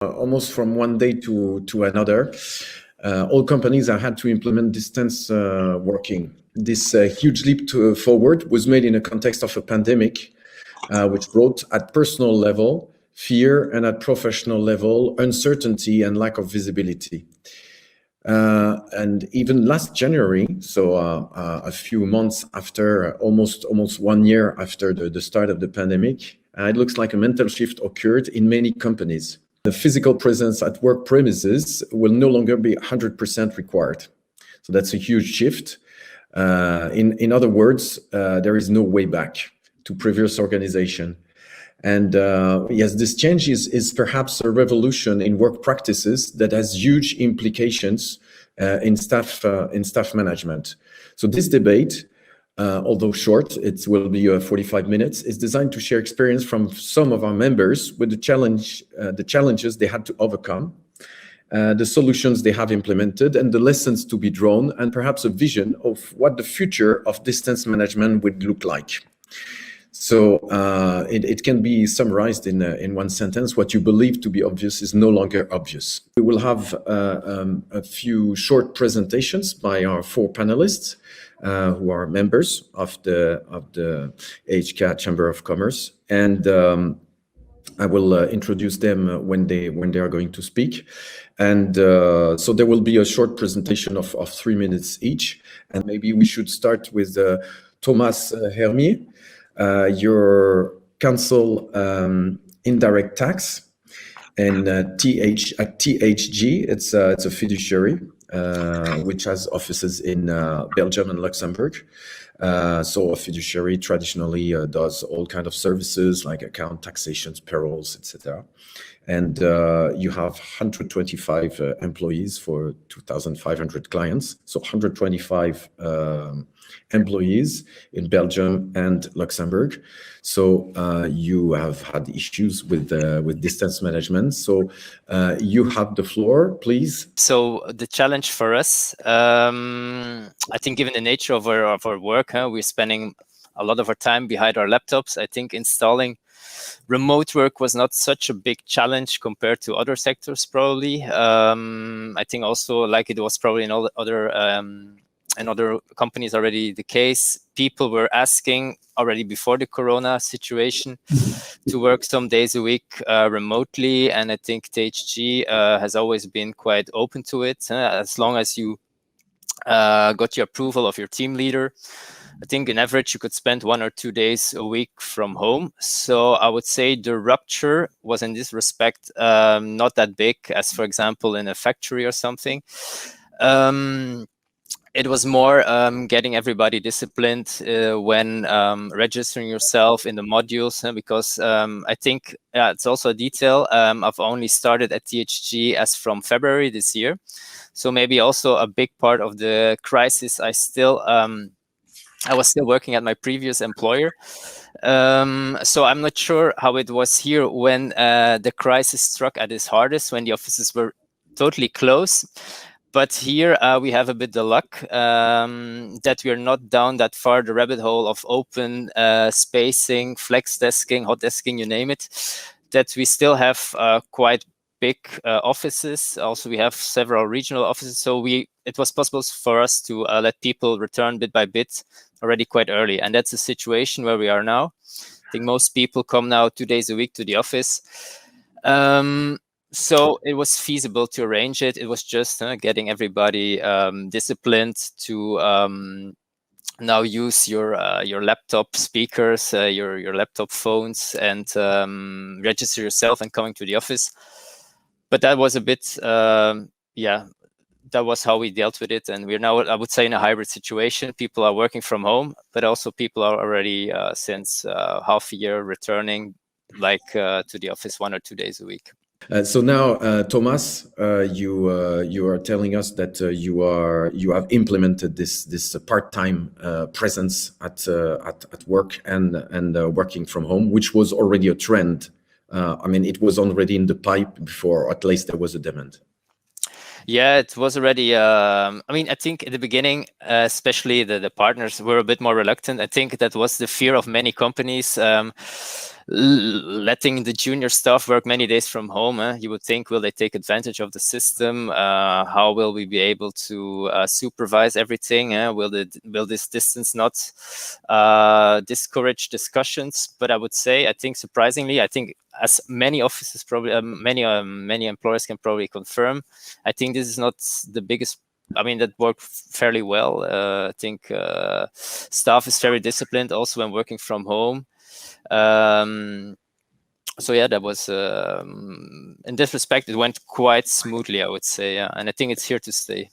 almost from one day to another. All companies have had to implement distance working. This huge leap forward was made in a context of a pandemic, which brought at personal level fear and at professional level uncertainty and lack of visibility. And even last January, so a few months after, almost 1 year after the start of the pandemic, it looks like a mental shift occurred in many companies. The physical presence at work premises will no longer be 100% required. So that's a huge shift. In other words, there is no way back to previous organization. And yes, this change is perhaps a revolution in work practices that has huge implications in staff management. So this debate, although short, it will be 45 minutes, is designed to share experience from some of our members with the challenges they had to overcome, the solutions they have implemented, and the lessons to be drawn, and perhaps a vision of what the future of distance management would look like. So it can be summarized in one sentence. What you believe to be obvious is no longer obvious. We will have a few short presentations by our 4 panelists who are members of the HK Chamber of Commerce, and I will introduce them when they are going to speak. And so there will be a short presentation of 3 minutes each, and maybe we should start with Thomas Hermier. Your counsel indirect tax, and THG, it's a fiduciary which has offices in Belgium and Luxembourg. So a fiduciary traditionally does all kinds of services like account, taxations, payrolls, etc. And you have 125 employees for 2,500 clients. So 125 employees in Belgium and Luxembourg. So you have had issues with distance management. So you have the floor, please. So the challenge for us, I think, given the nature of our work, we're spending a lot of our time behind our laptops. I think installing remote work was not such a big challenge compared to other sectors, probably. I think also, like it was probably in all other companies already the case, people were asking already before the Corona situation to work some days a week remotely. And I think THG has always been quite open to it, as long as you got your approval of your team leader. I think in average you could spend 1 or 2 days a week from home. So I would say the rupture was in this respect not that big as, for example, in a factory or something. It was more getting everybody disciplined when registering yourself in the modules, because I think it's also a detail. I've only started at THG as from February this year. So maybe also a big part of the crisis, I was still working at my previous employer. So I'm not sure how it was here when the crisis struck at its hardest, when the offices were totally closed. But here we have a bit the luck that we are not down that far the rabbit hole of open spacing, flex desking, hot desking, you name it, that we still have quite big offices. Also, we have several regional offices. So it was possible for us to let people return bit by bit already quite early. And that's the situation where we are now. I think most people come now 2 days a week to the office. So it was feasible to arrange it. It was just getting everybody disciplined to now use your laptop speakers, your laptop phones, and register yourself and coming to the office. But that was a bit, that was how we dealt with it. And we're now, I would say, in a hybrid situation. People are working from home, but also people are already since half a year returning to the office 1 or 2 days a week. So now, Thomas, you are telling us that you have implemented this part-time presence at work and working from home, which was already a trend. I mean, it was already in the pipe before, or at least there was a demand. Yeah, it was already. I mean, I think at the beginning, especially the partners were a bit more reluctant. I think that was the fear of many companies. letting the junior staff work many days from home. You would think, will they take advantage of the system? How will we be able to supervise everything? Will this distance not discourage discussions? But I would say, I think surprisingly, as many offices probably, many employers can probably confirm, I think this is not the biggest. I mean, that worked fairly well. I think staff is very disciplined also when working from home. So yeah, that was in this respect, it went quite smoothly, I would say. Yeah. And I think it's here to stay.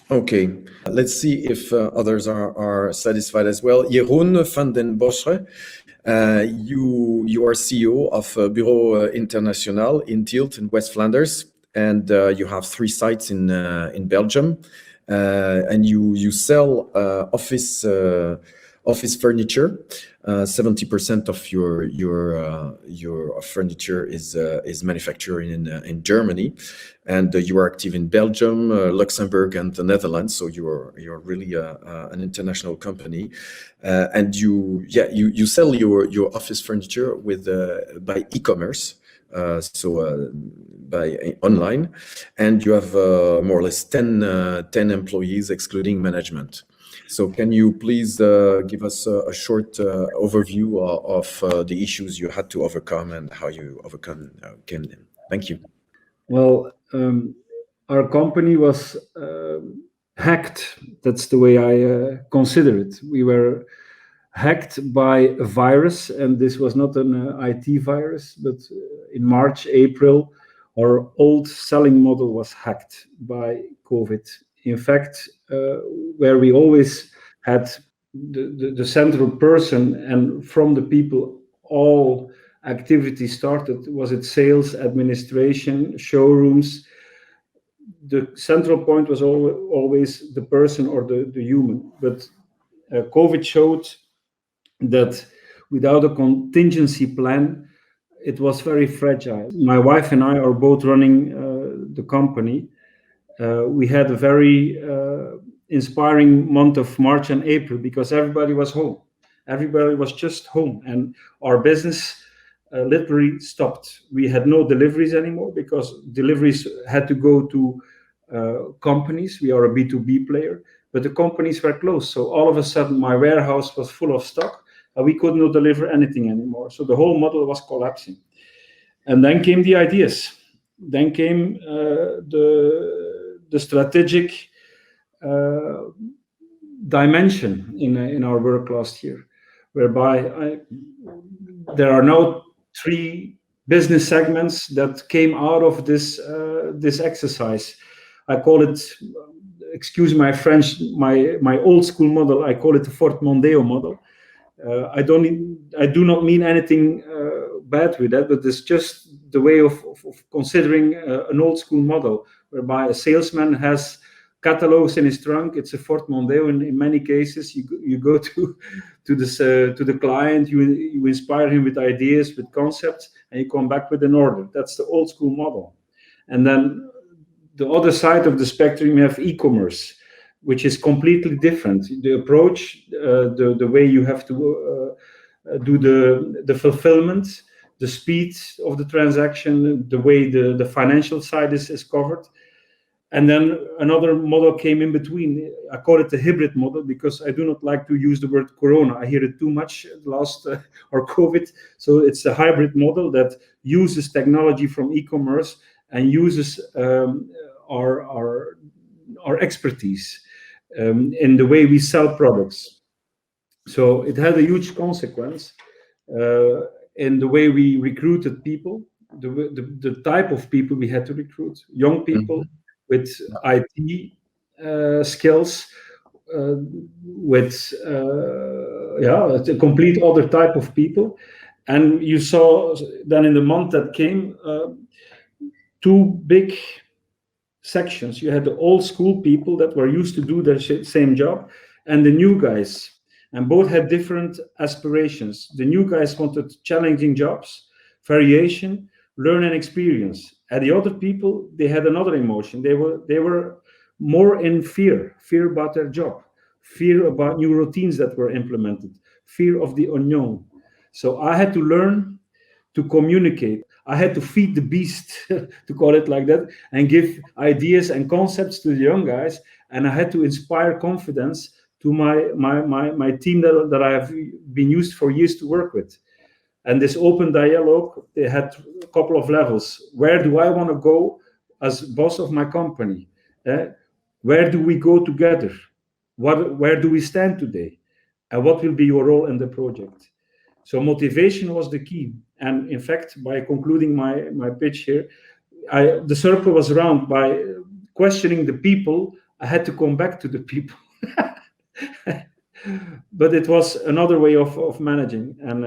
Okay, let's see if others are satisfied as well. Jeroen van den Bossche, you are CEO of Buro International in Tielt in West Flanders, and you have 3 sites in Belgium, and you sell office furniture. 70% of your furniture is manufactured in Germany, and you are active in Belgium, Luxembourg, and the Netherlands. So you're really an international company, and you sell your office furniture by e-commerce. By online, and you have more or less 10 employees excluding management. So can you please give us a short overview of the issues you had to overcome and how you overcome them? Thank you. Well, our company was hacked. That's the way I consider it. We were hacked by a virus, and this was not an IT virus, but in March, April, our old selling model was hacked by COVID. In fact, where we always had the central person, and from the people all activity started, was it sales, administration, showrooms. The central point was always the person or the human. But COVID showed that without a contingency plan, it was very fragile. My wife and I are both running the company. We had a very inspiring month of March and April because everybody was home. Everybody was just home, and our business literally stopped. We had no deliveries anymore because deliveries had to go to companies. We are a B2B player, but the companies were closed. So all of a sudden, my warehouse was full of stock, and we could not deliver anything anymore. So the whole model was collapsing. And then came the ideas. Then came the strategic dimension in our work last year, whereby there are now 3 business segments that came out of this exercise. I call it, excuse my French, my old school model, I call it the Fort Mondeo model. I do not mean anything bad with that, but it's just the way of considering an old school model, whereby a salesman has catalogs in his trunk. It's a Fort Mondeo. In many cases, you go to the client, you inspire him with ideas, with concepts, and you come back with an order. That's the old school model. And then the other side of the spectrum, you have e-commerce, which is completely different. The approach, the way you have to do the fulfillment, the speed of the transaction, the way the financial side is covered. And then another model came in between. I call it the hybrid model because I do not like to use the word Corona. I hear it too much last or COVID. So it's a hybrid model that uses technology from e-commerce and uses our expertise in the way we sell products. So it had a huge consequence in the way we recruited people, the type of people we had to recruit, young people with IT skills, with a complete other type of people. And you saw then in the month that came, 2 big sections. You had the old school people that were used to do their same job, and the new guys, and both had different aspirations. The new guys wanted challenging jobs, variation, learn and experience. And the other people, they had another emotion. They were more in fear about their job, fear about new routines that were implemented, fear of the unknown. So I had to learn to communicate. I had to feed the beast, to call it like that, and give ideas and concepts to the young guys. And I had to inspire confidence to my team that I have been used for years to work with. And this open dialogue, they had a couple of levels. Where do I want to go as boss of my company? Where do we go together? Where do we stand today? And what will be your role in the project? So motivation was the key. And in fact, by concluding my pitch here, the circle was round. By questioning the people, I had to come back to the people. But it was another way of managing. And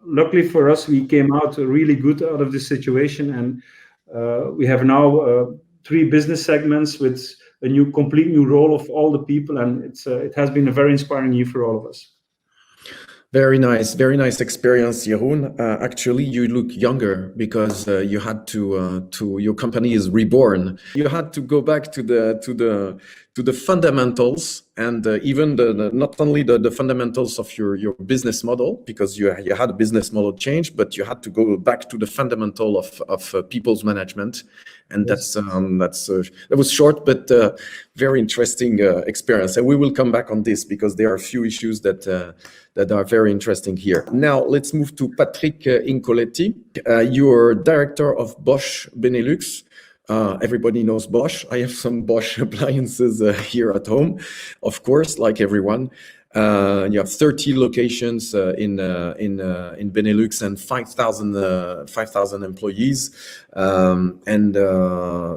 luckily for us, we came out really good out of this situation. And we have now 3 business segments with a complete new role of all the people. And it has been a very inspiring year for all of us. Very nice experience, Jeroen. Actually, you look younger because you had to your company is reborn. You had to go back to the fundamentals, and even not only the fundamentals of your business model, because you had a business model change, but you had to go back to the fundamental of people's management, and Yes. that was short but very interesting experience. And we will come back on this because there are a few issues that are very interesting here. Now let's move to Patrick Incoletti. You're director of Bosch Benelux. Everybody knows Bosch. I have some Bosch appliances here at home, of course, like everyone. You have 30 locations in Benelux and 5,000 employees, and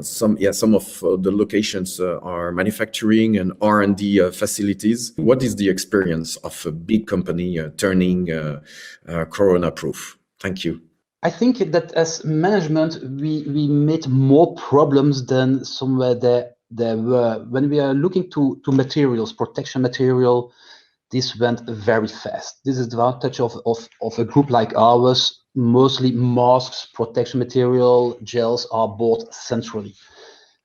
some of the locations are manufacturing and R&D facilities. What is the experience of a big company turning Corona-proof? Thank you. I think that as management, we made more problems than somewhere there were. When we are looking to materials, protection material, this went very fast. This is the advantage of a group like ours. Mostly masks, protection material, gels are bought centrally.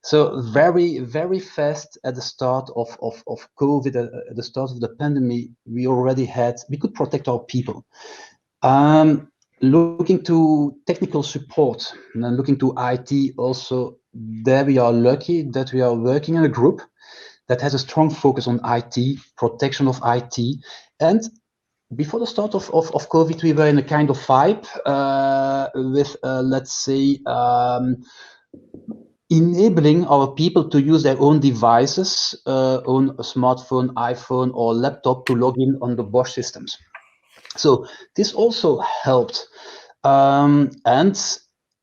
So very, very fast at the start of COVID, at the start of the pandemic, we could protect our people. Looking to technical support and then looking to IT also, there we are lucky that we are working in a group that has a strong focus on IT, protection of IT. And before the start of COVID, we were in a kind of vibe with, let's say, enabling our people to use their own devices, own a smartphone, iPhone, or laptop to log in on the Bosch systems. So this also helped. And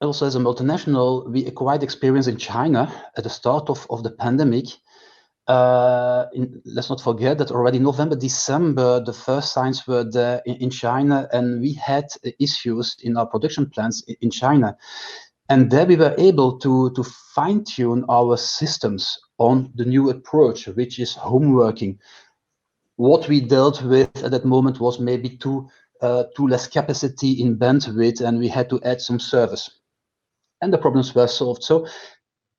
also as a multinational, we acquired experience in China at the start of the pandemic. Let's not forget that already November, December, the first signs were there in China, and we had issues in our production plants in China. And there we were able to fine-tune our systems on the new approach, which is home working. What we dealt with at that moment was maybe too less capacity in bandwidth, and we had to add some service. And the problems were solved. So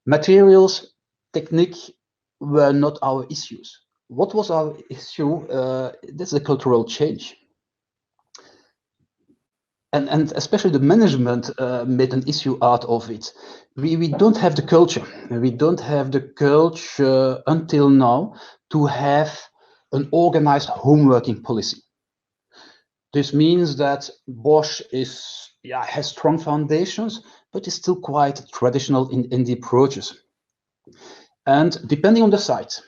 materials, technique were not our issues. What was our issue? That's a cultural change. And especially the management made an issue out of it. We don't have the culture. We don't have the culture until now to have an organized homeworking policy. This means that Bosch has strong foundations, but is still quite traditional in the approaches. And depending on the site,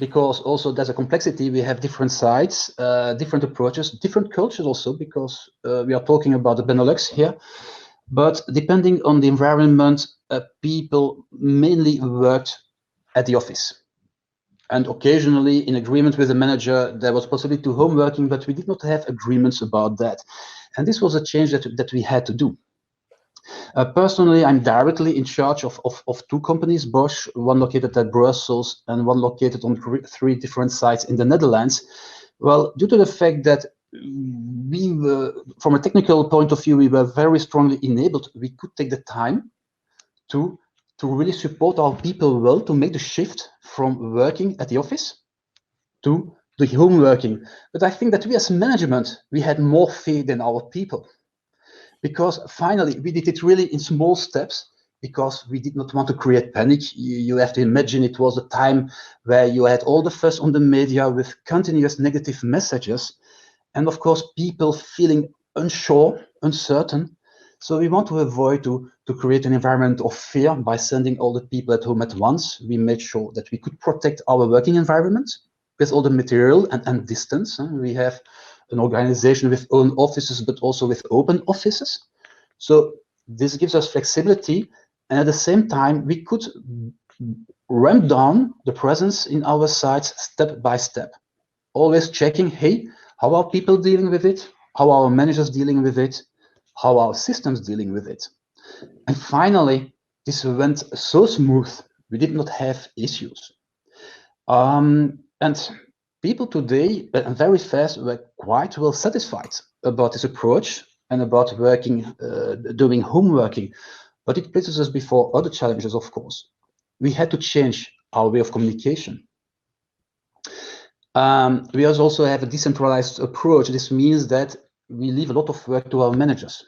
because also there's a complexity, we have different sites, different approaches, different cultures also, because we are talking about the Benelux here. But depending on the environment, people mainly worked at the office. And occasionally, in agreement with the manager, there was possibility to home working, but we did not have agreements about that. And this was a change that we had to do. Personally, I'm directly in charge of 2 companies, Bosch, one located at Brussels and one located on 3 different sites in the Netherlands. Well, due to the fact that we were, from a technical point of view, we were very strongly enabled, we could take the time to really support our people well, to make the shift from working at the office to the home working. But I think that we as management, we had more faith in our people. because finally we did it really in small steps, because we did not want to create panic. You have to imagine it was a time where you had all the fuss on the media with continuous negative messages, and of course people feeling unsure, uncertain. So we want to avoid to create an environment of fear by sending all the people at home at once. We made sure that we could protect our working environment with all the material and distance. We have an organization with own offices, but also with open offices. So this gives us flexibility, and at the same time, we could ramp down the presence in our sites step by step, always checking, hey, how are people dealing with it? How are our managers dealing with it? How are our systems dealing with it? And finally, this went so smooth, we did not have issues. And people today, very fast, were quite well satisfied about this approach and about working, doing home working. But it places us before other challenges, of course. We had to change our way of communication. We also have a decentralized approach. This means that we leave a lot of work to our managers.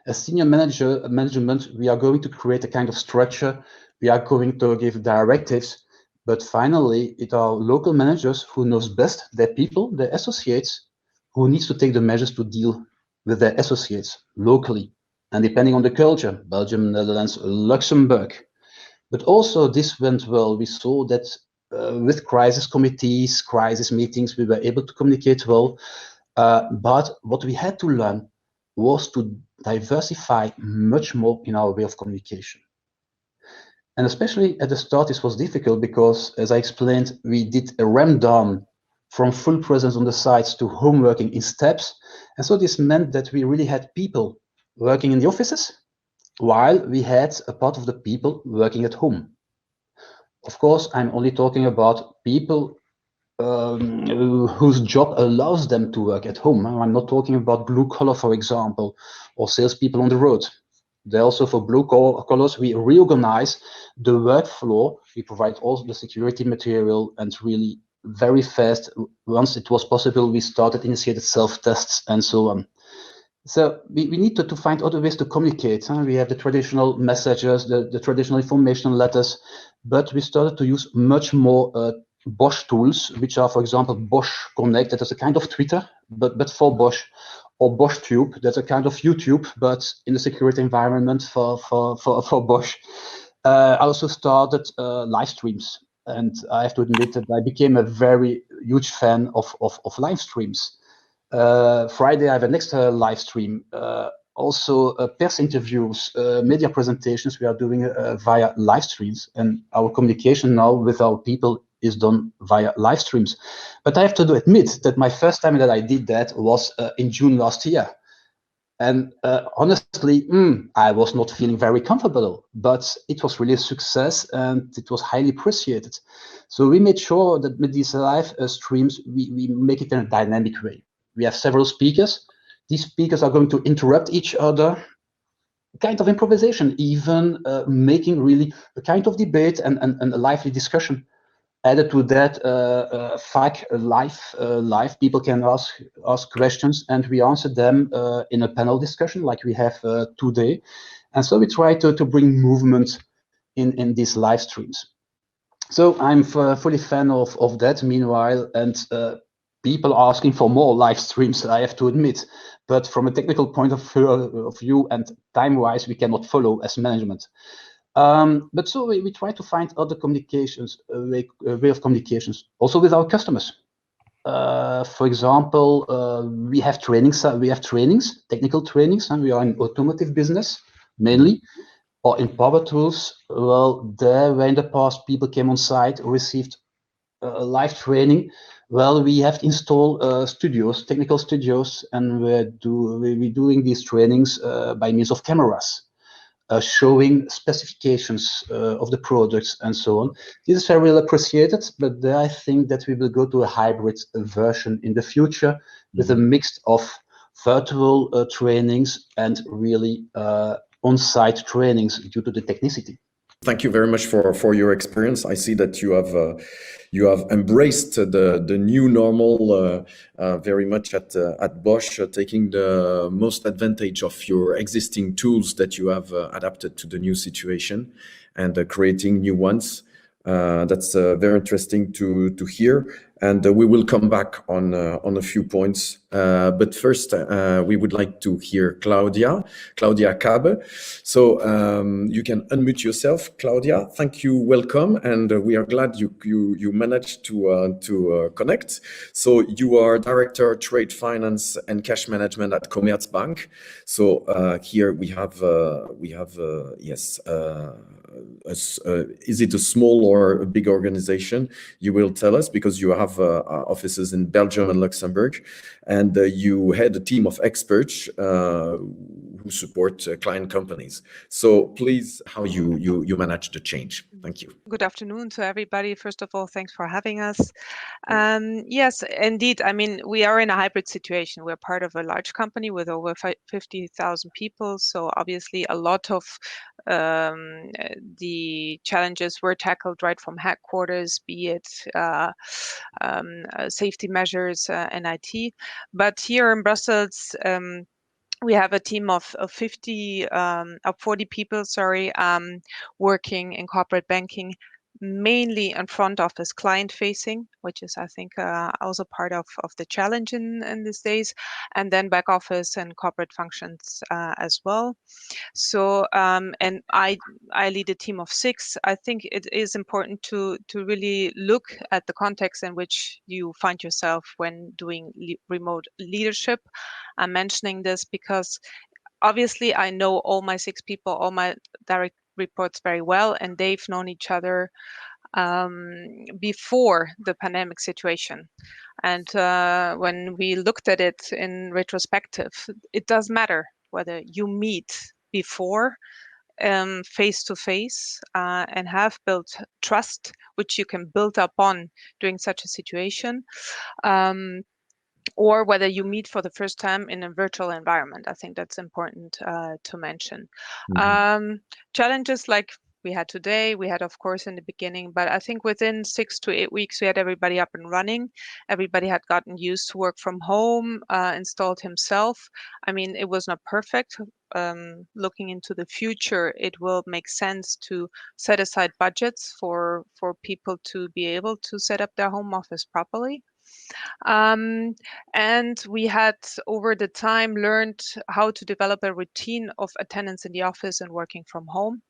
As senior management, we are going to create a kind of structure. We are going to give directives. But finally, it are local managers who knows best their people, their associates, who needs to take the measures to deal with their associates locally. And depending on the culture, Belgium, Netherlands, Luxembourg. But also this went well. We saw that with crisis committees, crisis meetings, we were able to communicate well. But what we had to learn was to diversify much more in our way of communication. And especially at the start, this was difficult because, as I explained, we did a ramp down from full presence on the sites to home working in steps. And so this meant that we really had people working in the offices, while we had a part of the people working at home. Of course, I'm only talking about people whose job allows them to work at home. I'm not talking about blue collar, for example, or salespeople on the road. There also for blue collars, we reorganize the workflow. We provide also the security material, and really very fast, once it was possible, we started initiated self-tests and so on. So we need to find other ways to communicate. We have the traditional messages, the traditional information letters, but we started to use much more Bosch tools, which are, for example, Bosch Connect, that is a kind of Twitter, but for Bosch, or Bosch Tube, that's a kind of YouTube, but in the security environment for Bosch. I also started live streams, and I have to admit that I became a very huge fan of live streams. Friday, I have an extra live stream. Also, press interviews, media presentations we are doing via live streams, and our communication now with our people is done via live streams. But I have to admit that my first time that I did that was in June last year. And honestly, I was not feeling very comfortable, but it was really a success and it was highly appreciated. So we made sure that with these live streams, we make it in a dynamic way. We have several speakers. These speakers are going to interrupt each other, kind of improvisation, even making really a kind of debate and a lively discussion. Added to that, live people can ask questions, and we answer them in a panel discussion like we have today. And so we try to bring movement in these live streams. So I'm fully fan of that meanwhile, and people asking for more live streams, I have to admit. But from a technical point of view and time-wise, we cannot follow as management. But so we try to find other communications, way of communications, also with our customers. For example, we have trainings, technical trainings, and we are in automotive business mainly, or in power tools. Well, there where in the past people came on site, received live training. Well, we have installed studios, technical studios, and we're doing these trainings by means of cameras. Showing specifications of the products and so on. This is very well appreciated, but I think that we will go to a hybrid version in the future with a mix of virtual trainings and really on-site trainings due to the technicity. Thank you very much for your experience. I see that you have embraced the new normal very much at Bosch, taking the most advantage of your existing tools that you have adapted to the new situation and creating new ones. That's very interesting to hear, and we will come back on a few points. But first, we would like to hear Claudia Kabbe. So you can unmute yourself, Claudia. Thank you, welcome, and we are glad you managed to connect. So you are Director Trade Finance and Cash Management at Commerzbank. So here we have yes. Is it a small or a big organization? You will tell us, because you have offices in Belgium and Luxembourg, and you had a team of experts who support client companies. So please, how you manage the change. Thank you. Good afternoon to everybody. First of all, thanks for having us. Yes, indeed. I mean, we are in a hybrid situation. We're part of a large company with over 50,000 people. So obviously a lot of the challenges were tackled right from headquarters, be it safety measures and IT. But here in Brussels, we have a team of 40 people, working in corporate banking, mainly in front office client facing, which is, I think, also part of the challenge in these days, and then back office and corporate functions as well. So, and I lead a team of 6. I think it is important to really look at the context in which you find yourself when doing remote leadership. I'm mentioning this because obviously I know all my 6 people, all my direct reports very well, and they've known each other before the pandemic situation. And when we looked at it in retrospective, it does matter whether you meet before face to face and have built trust, which you can build upon during such a situation, or whether you meet for the first time in a virtual environment. I think that's important to mention. Challenges like we had today, we had, of course, in the beginning, but I think within 6 to 8 weeks, we had everybody up and running. Everybody had gotten used to work from home, installed himself. I mean, it was not perfect. Looking into the future, it will make sense to set aside budgets for people to be able to set up their home office properly. And we had over the time learned how to develop a routine of attendance in the office and working from home.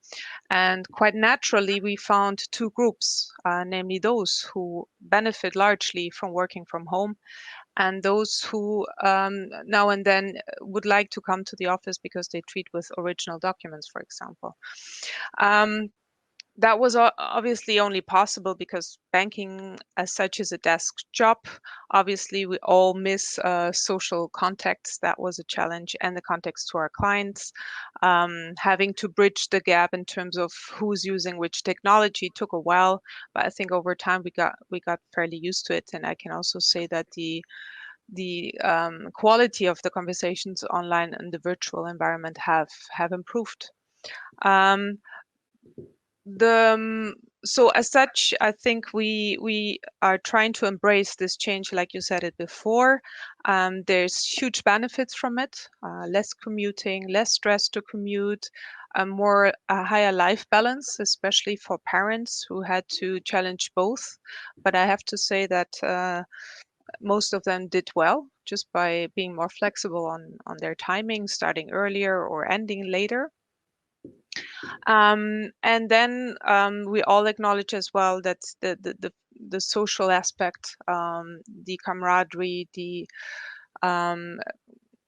And quite naturally, we found 2 groups, namely those who benefit largely from working from home and those who now and then would like to come to the office because they treat with original documents, for example. That was obviously only possible because banking as such is a desk job. Obviously, we all miss social contacts. That was a challenge, and the context to our clients. Having to bridge the gap in terms of who's using which technology took a while, but I think over time we got fairly used to it. And I can also say that the quality of the conversations online and the virtual environment have improved. So as such, I think we are trying to embrace this change, like you said it before. There's huge benefits from it: less commuting, less stress to commute, a higher life balance, especially for parents who had to challenge both. But I have to say that most of them did well just by being more flexible on their timing, starting earlier or ending later. And then we all acknowledge as well that the social aspect, the camaraderie, the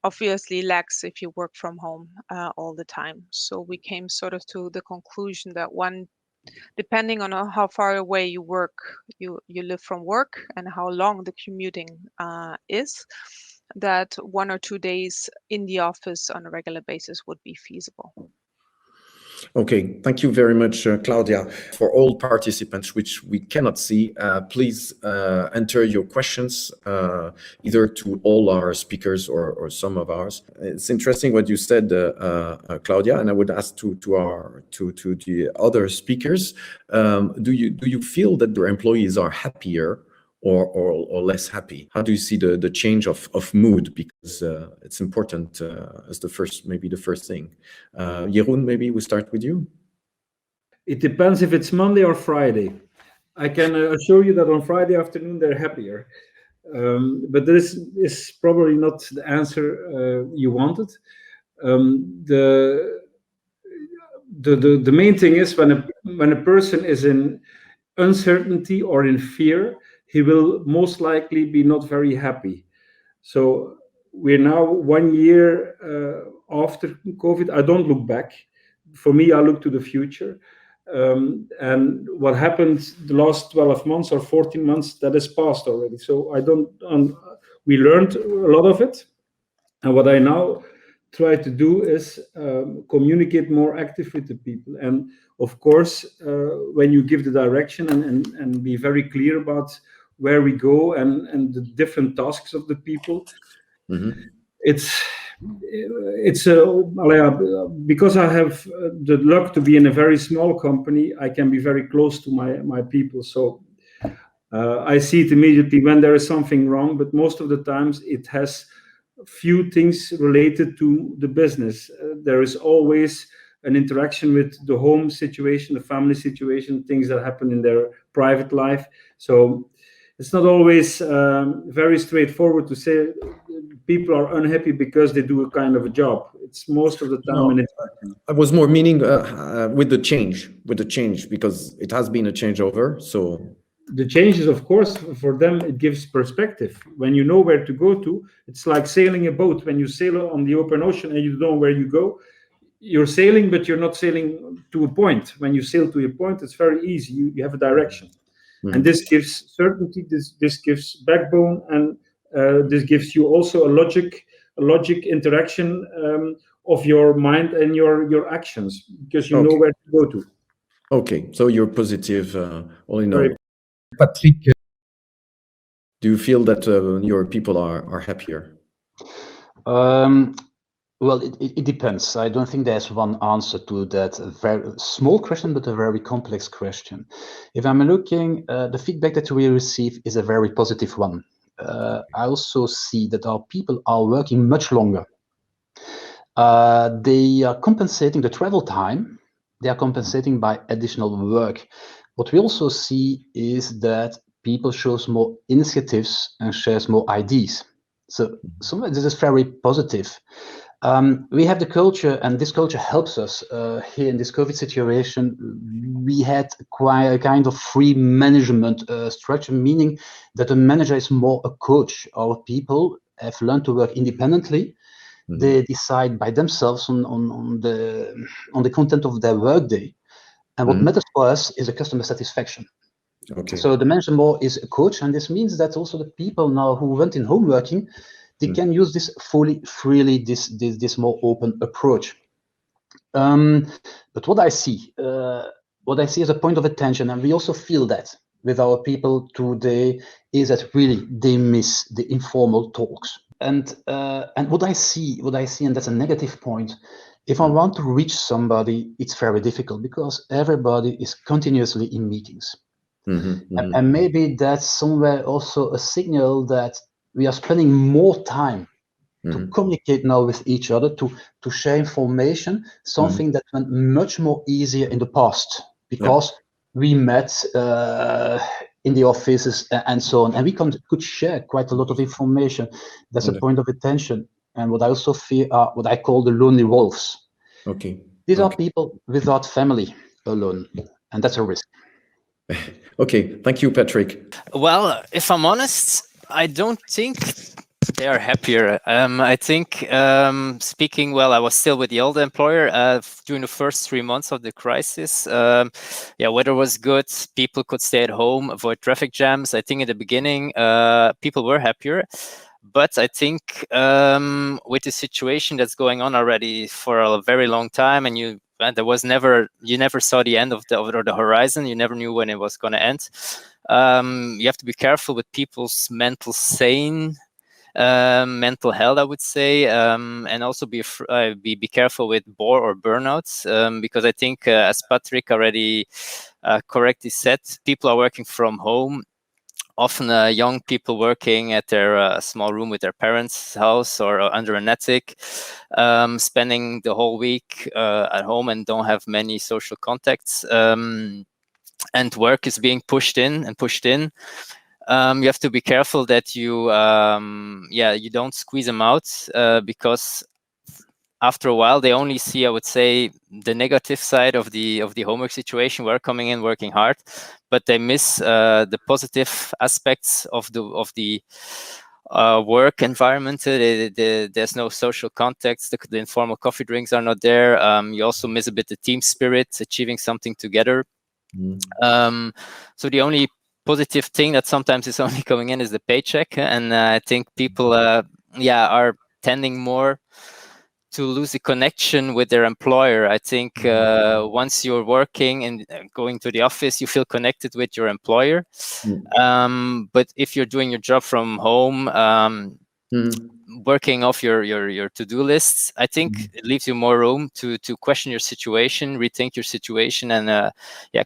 obviously lacks if you work from home all the time. So we came sort of to the conclusion that depending on how far away you work, you live from work, and how long the commuting is, that 1 or 2 days in the office on a regular basis would be feasible. Okay, thank you very much, Claudia. For all participants, which we cannot see, please enter your questions either to all our speakers or some of ours. It's interesting what you said, Claudia, and I would ask to the other speakers. Do you feel that your employees are happier or less happy? How do you see the change of mood? Because it's important as the first thing. Jeroen, maybe we start with you. It depends if it's Monday or Friday. I can assure you that on Friday afternoon they're happier. But this is probably not the answer you wanted. The main thing is when a person is in uncertainty or in fear, he will most likely be not very happy. So we're now 1 year after COVID. I don't look back. For me, I look to the future. And what happened the last 12 months or 14 months, that is past already. So we learned a lot of it. And what I now try to do is communicate more active with the people. And of course, when you give the direction and be very clear about where we go and the different tasks of the people, it's because I have the luck to be in a very small company, I can be very close to my people. So I see it immediately when there is something wrong, but most of the times it has few things related to the business. There is always an interaction with the home situation, the family situation, things that happen in their private life. So it's not always very straightforward to say people are unhappy because they do a kind of a job. It's most of the time. No, I was more meaning with the change, because it has been a changeover. So the changes, of course, for them, it gives perspective. When you know where to go to, it's like sailing a boat. When you sail on the open ocean and you know where you go, you're sailing, but you're not sailing to a point. When you sail to a point, it's very easy. You have a direction. And this gives certainty, this gives backbone, and this gives you also a logic interaction of your mind and your actions, because you know where to go to. Okay, so you're positive all in all. Patrick, do you feel that your people are happier? Well, it depends. I don't think there's one answer to that very small question, but a very complex question. If I'm looking, the feedback that we receive is a very positive one. I also see that our people are working much longer. They are compensating the travel time. They are compensating by additional work. What we also see is that people shows more initiatives and shares more ideas. So this is very positive. We have the culture, and this culture helps us here in this COVID situation. We had quite a kind of free management structure, meaning that the manager is more a coach. Our people have learned to work independently. They decide by themselves on the content of their workday. And what matters for us is the customer satisfaction. Okay. So the manager more is a coach, and this means that also the people now who went in home working, they can use this freely, this more open approach. But what I see as a point of attention, and we also feel that with our people today, is that really they miss the informal talks. And what I see, and that's a negative point. If I want to reach somebody, it's very difficult because everybody is continuously in meetings. And maybe that's somewhere also a signal that we are spending more time to communicate now with each other, to share information, something that went much more easier in the past because we met in the offices and so on, and we could share quite a lot of information. That's a point of attention. And what I also feel are what I call the lonely wolves. Okay. These are people without family alone, and that's a risk. Okay, thank you, Patrick. Well, if I'm honest, I don't think they are happier. I think speaking, well, I was still with the old employer during the first 3 months of the crisis. Weather was good. People could stay at home, avoid traffic jams. I think in the beginning, people were happier. But I think with the situation that's going on already for a very long time, and there was never, you never saw the end of the horizon. You never knew when it was going to end. You have to be careful with people's mental health, I would say, and also be careful with bore or burnouts, because I think, as Patrick already correctly said, people are working from home. Often young people working at their small room with their parents' house or under an attic, spending the whole week at home and don't have many social contacts. And work is being pushed in. You have to be careful that you don't squeeze them out, because after a while they only see, I would say, the negative side of the homework situation. We're coming in working hard, but they miss the positive aspects of the work environment. There's no social contacts. The informal coffee drinks are not there. You also miss a bit the team spirit, achieving something together. So the only positive thing that sometimes is only coming in is the paycheck, and I think people are tending more to lose the connection with their employer. I think once you're working and going to the office, you feel connected with your employer. But if you're doing your job from home, working off your to-do lists, I think it leaves you more room to question your situation, rethink your situation, and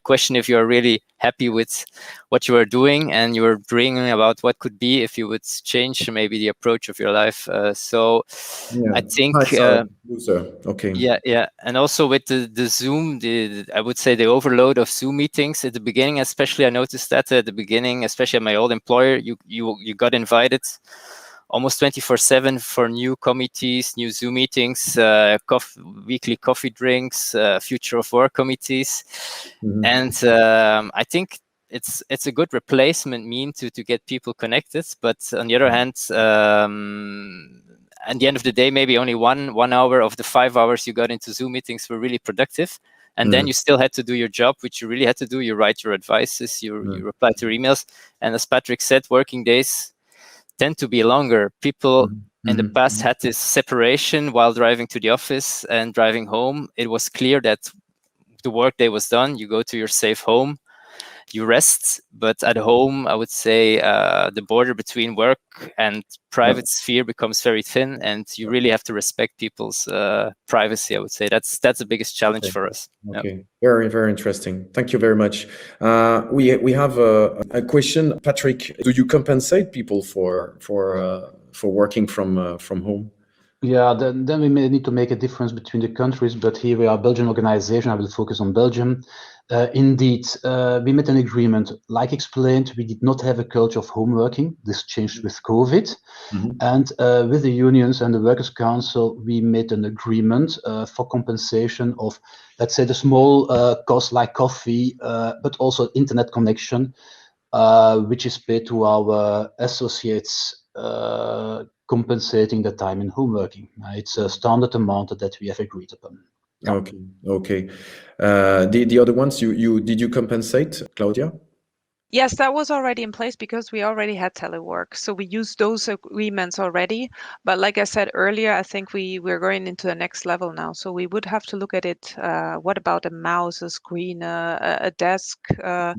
question if you're really happy with what you are doing, and you're dreaming about what could be if you would change maybe the approach of your life. I think okay. Yeah, and also with the Zoom, I would say the overload of Zoom meetings at the beginning, especially. I noticed that at the beginning, especially at my old employer, you got invited almost 24/7 for new committees, new Zoom meetings, weekly coffee drinks, future of work committees, and I think it's a good replacement mean to get people connected. But on the other hand, at the end of the day, maybe only one hour of the 5 hours you got into Zoom meetings were really productive. And then you still had to do your job, which you really had to do. You write your advices, you reply to emails. And as Patrick said, working days tend to be longer. People in the past had this separation while driving to the office and driving home. It was clear that the workday was done. You go to your safe home, you rest. But at home, I would say the border between work and private sphere becomes very thin, and you really have to respect people's privacy. I would say that's the biggest challenge for us. Okay, very, very interesting. Thank you very much. We have a question, Patrick. Do you compensate people for working from home? Yeah, then we may need to make a difference between the countries, but here we are a Belgian organization. I will focus on Belgium. Indeed, we made an agreement. Like explained, we did not have a culture of home working. This changed with COVID. And with the unions and the Workers' Council, we made an agreement for compensation of, let's say, the small costs like coffee, but also internet connection, which is paid to our associates, compensating the time in home working. It's a standard amount that we have agreed upon. Yeah. Okay. The other ones, did you compensate, Claudia? Yes, that was already in place because we already had telework. So we used those agreements already. But like I said earlier, I think we're going into the next level now. So we would have to look at it. What about a mouse, a screen, a desk, a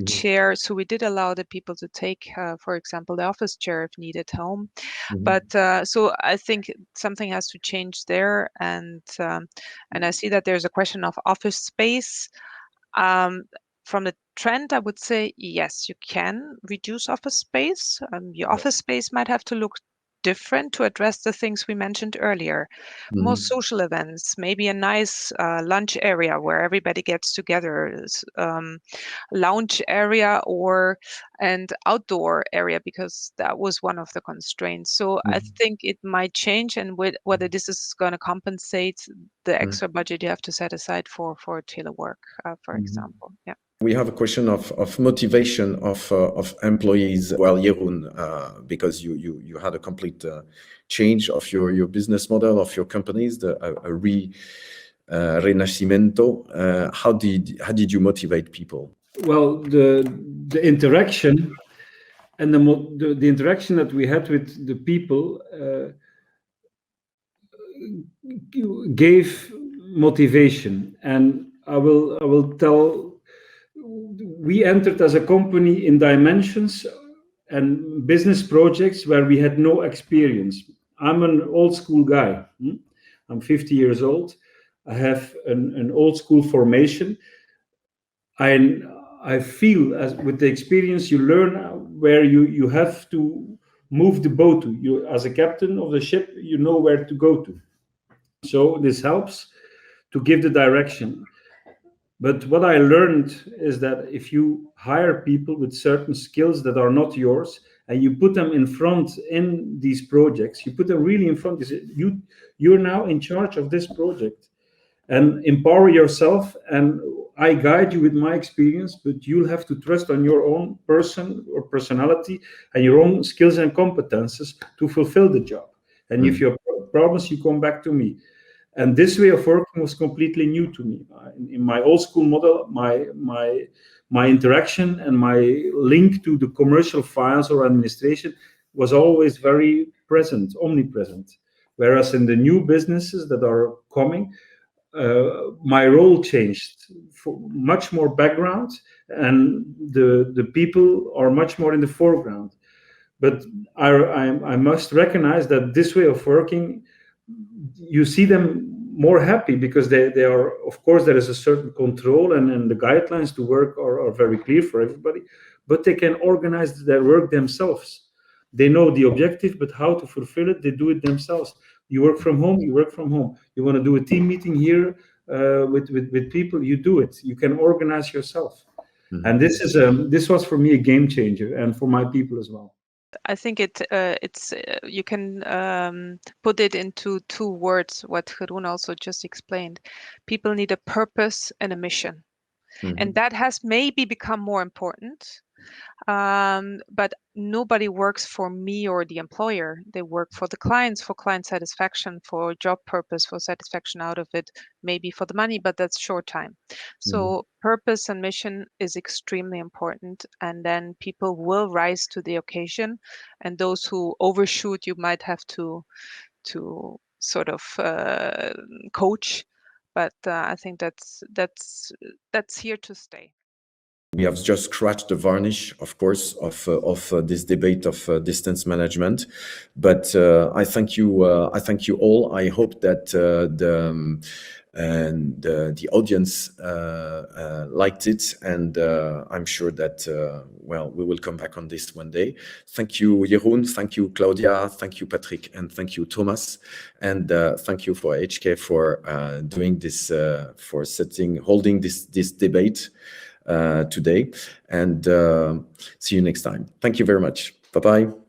chair? So we did allow the people to take, for example, the office chair if needed home. But so I think something has to change there. And I see that there's a question of office space. From the trend, I would say, yes, you can reduce office space. Your office space might have to look different to address the things we mentioned earlier. More social events, maybe a nice lunch area where everybody gets together, lounge area and outdoor area, because that was one of the constraints. So I think it might change, and whether this is going to compensate the extra budget you have to set aside for telework, for example. Yeah. We have a question of motivation of employees. Well, Jeroen, because you had a complete change of your business model of your companies, a renascimento. How did you motivate people? Well, the interaction and the interaction that we had with the people gave motivation. And I will tell, we entered as a company in dimensions and business projects where we had no experience. I'm an old school guy. I'm 50 years old. I have an old school formation. I feel, as with the experience, you learn where you have to move the boat to. You, as a captain of the ship, you know where to go to. So this helps to give the direction. But what I learned is that if you hire people with certain skills that are not yours, and you put them in front in these projects, you put them really in front. You're now in charge of this project, and empower yourself. And I guide you with my experience, but you'll have to trust on your own person or personality and your own skills and competences to fulfill the job. And if you have problems, you come back to me. And this way of working was completely new to me. In my old school model, my interaction and my link to the commercial files or administration was always very present, omnipresent. Whereas in the new businesses that are coming, my role changed for much more background, and the people are much more in the foreground. But I must recognize that this way of working, you see them more happy because they are, of course, there is a certain control, and the guidelines to work are very clear for everybody, but they can organize their work themselves. They know the objective, but how to fulfill it, they do it themselves. You work from home, you work from home. You want to do a team meeting here with people, you do it. You can organize yourself. And this was for me a game changer, and for my people as well. I think it's you can put it into two words, what Jeroen also just explained. People need a purpose and a mission. And that has maybe become more important. But nobody works for me or the employer. They work for the clients, for client satisfaction, for job purpose, for satisfaction out of it, maybe for the money, but that's short time. So purpose and mission is extremely important. And then people will rise to the occasion. And those who overshoot, you might have to sort of coach. But I think that's here to stay. We have just scratched the varnish, of course, of this debate of distance management. But I thank you. I thank you all. I hope that the audience liked it, and I'm sure that well, we will come back on this one day. Thank you, Jeroen. Thank you, Claudia. Thank you, Patrick, and thank you, Thomas. And thank you for HK for doing this, for holding this debate today, and see you next time. Thank you very much. Bye-bye.